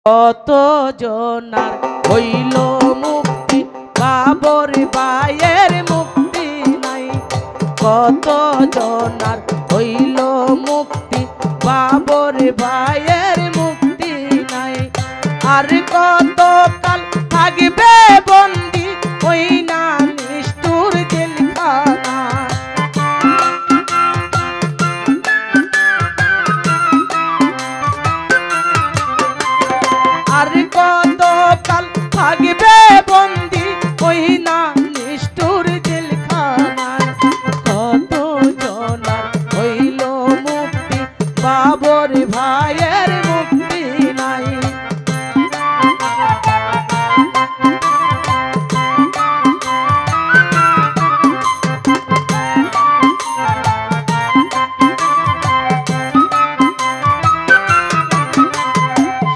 কত জনার হইল মুক্তি, বাবর ভাইয়ের মুক্তি নাই। কত জনার হইল মুক্তি, বাবর ভাইয়ের মুক্তি নাই। আর কত কাল থাকবে বন্দি ওই না নিষ্ঠুর জেলখানা। আর কত কাল থাকবে বন্দি ওই না নিষ্ঠুর জেলখানায়। কত জনার হইল মুক্তি, বাবর ভাইয়ের মুক্তি নাই।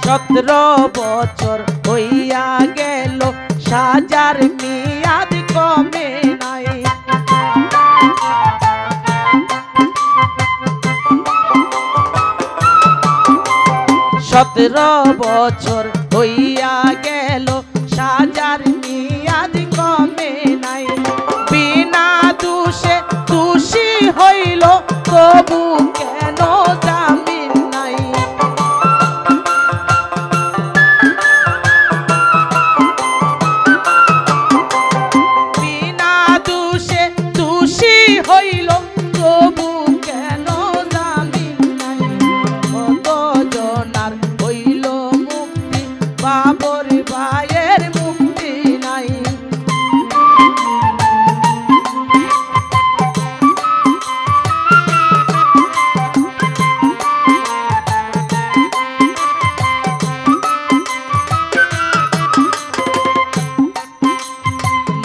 সতেরো বছর হইয়া গেল, সাজার মেয়াদ কমে নাই। 17 বছর হইয়া গেল, সাজার মেয়াদ কমে নাই। বিনা দোষে দোষী হইল, তবু কেন জামিন নাই। বিনা দোষে দোষী হইল, তবু কেন জামিন নাই। কত জনার হইল মুক্তি, বাবর ভাইয়ের মুক্তি নাই।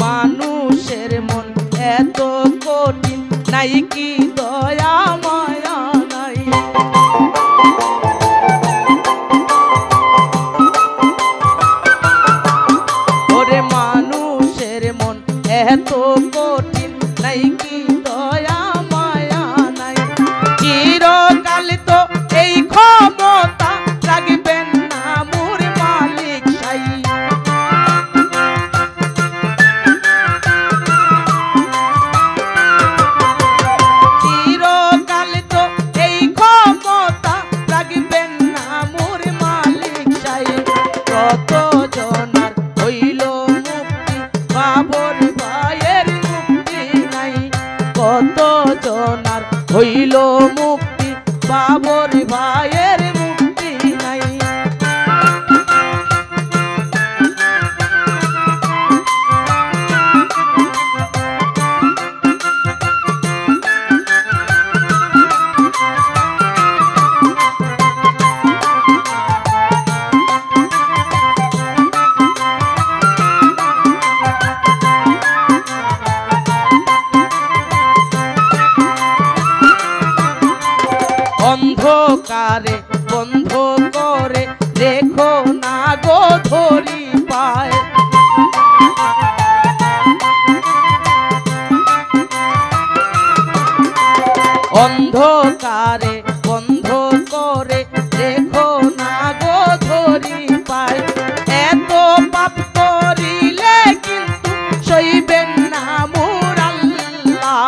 মানুষের মন এত কঠিন, নাই কি দয়া মায়া নাই। ওরে মানুষের মন এত কঠিন, নাই কি দয়া মায়া নাই। চিরকাল তো এই ক্ষমতা রাখবেন না মোর মালিক সাই। কত জনার হইল মুক্তি, বাবর ভাইয়ের মুক্তি নাই। কত জনার হইল মুক্তি, বাবর ভাইয়ের মুক্তি নাই। অন্ধকারে বন্ধ করে দেখো না গো ধরি পায়। অন্ধকারে বন্ধ করে দেখো না গো ধরি পায়। এত পাপ করিলে কিন্তু সইবেন না মোর আল্লাহ।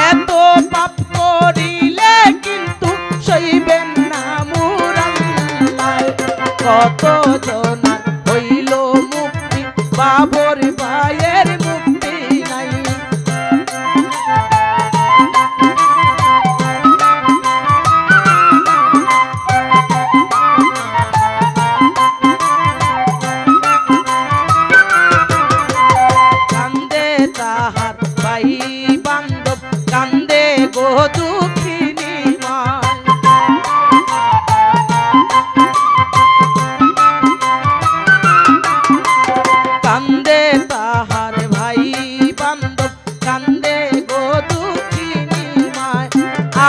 এত পাপ করিলে কিন্তু সইবেন না মোর আল্লাহ। কত জনার হইল মুক্তি, বাবর ভাইয়ের মুক্তি নাই। কান্দে তাহার ভাই বান্ধব, কান্দে গো দুঃখিনী মা। কান্দে তাহার ভাই বান্ধব, কান্দে গো দুঃখিনী মায়।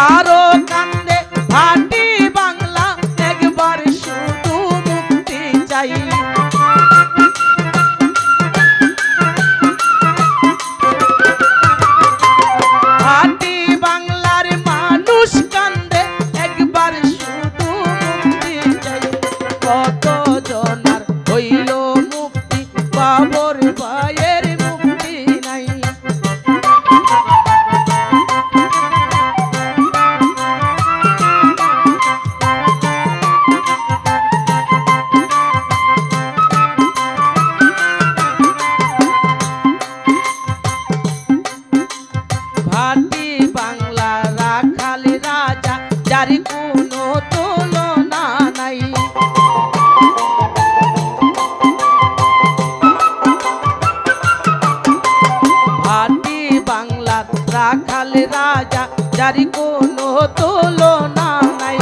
আরো কান্দে ভাটি বাংলা, একবার শুধু মুক্তি চাই। ভাটি রাজা যারি কোনো তুলনা নাই।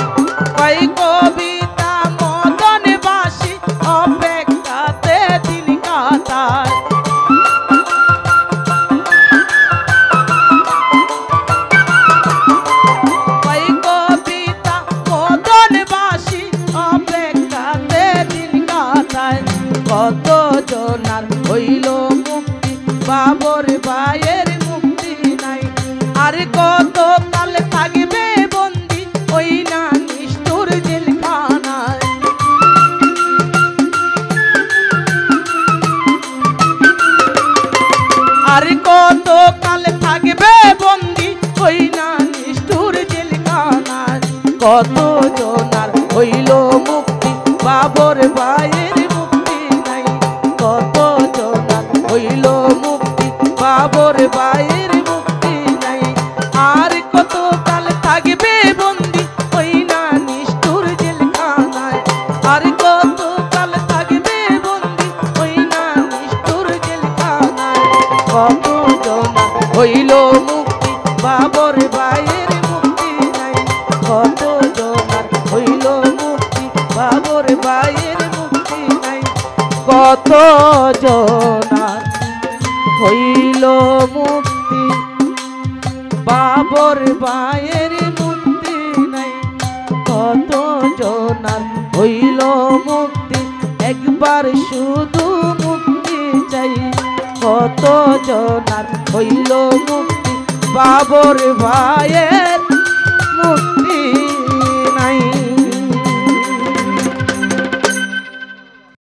কই কবিতা মদনবাসী অপেক্ষাতে দিন কাটায়। কই কবিতা মদনবাসী অপেক্ষাতে দিন কাটায়। কত জনার হইল মুক্তি বাবর ভাইয়ের মুক্তি নাই। আর কত কাল থাকবে বন্দি ওই না নিষ্ঠুর জেলখানায়। আর কত কাল থাকবে বন্দি ওই না নিষ্ঠুর জেলখানায়। কত জনার হইল মুক্তি বাবর ভাইয়ের মুক্তি নাই। কত জনার হইল মুক্তি বাবর ভাইয়ের মুক্তি নাই। আর কত কাল থাকবে বন্দি ওই না নিষ্ঠুর জেলখানায়। আর কত কাল থাকবে বন্দি ওই না নিষ্ঠুর জেলখানায়। কত জনার হইল মুক্তি বাবর ভাইয়ের মুক্তি নাই। কত জনার হইল মুক্তি বাবর ভাইয়ের মুক্তি নাই। কত জনার হইল মুক্তি বাবর ভাইয়ের মুক্তি নাই। কত জনার হইল মুক্তি একবার শুধু মুক্তি চাই। কত জনার হইল মুক্তি বাবর ভাইয়ের মুক্তি।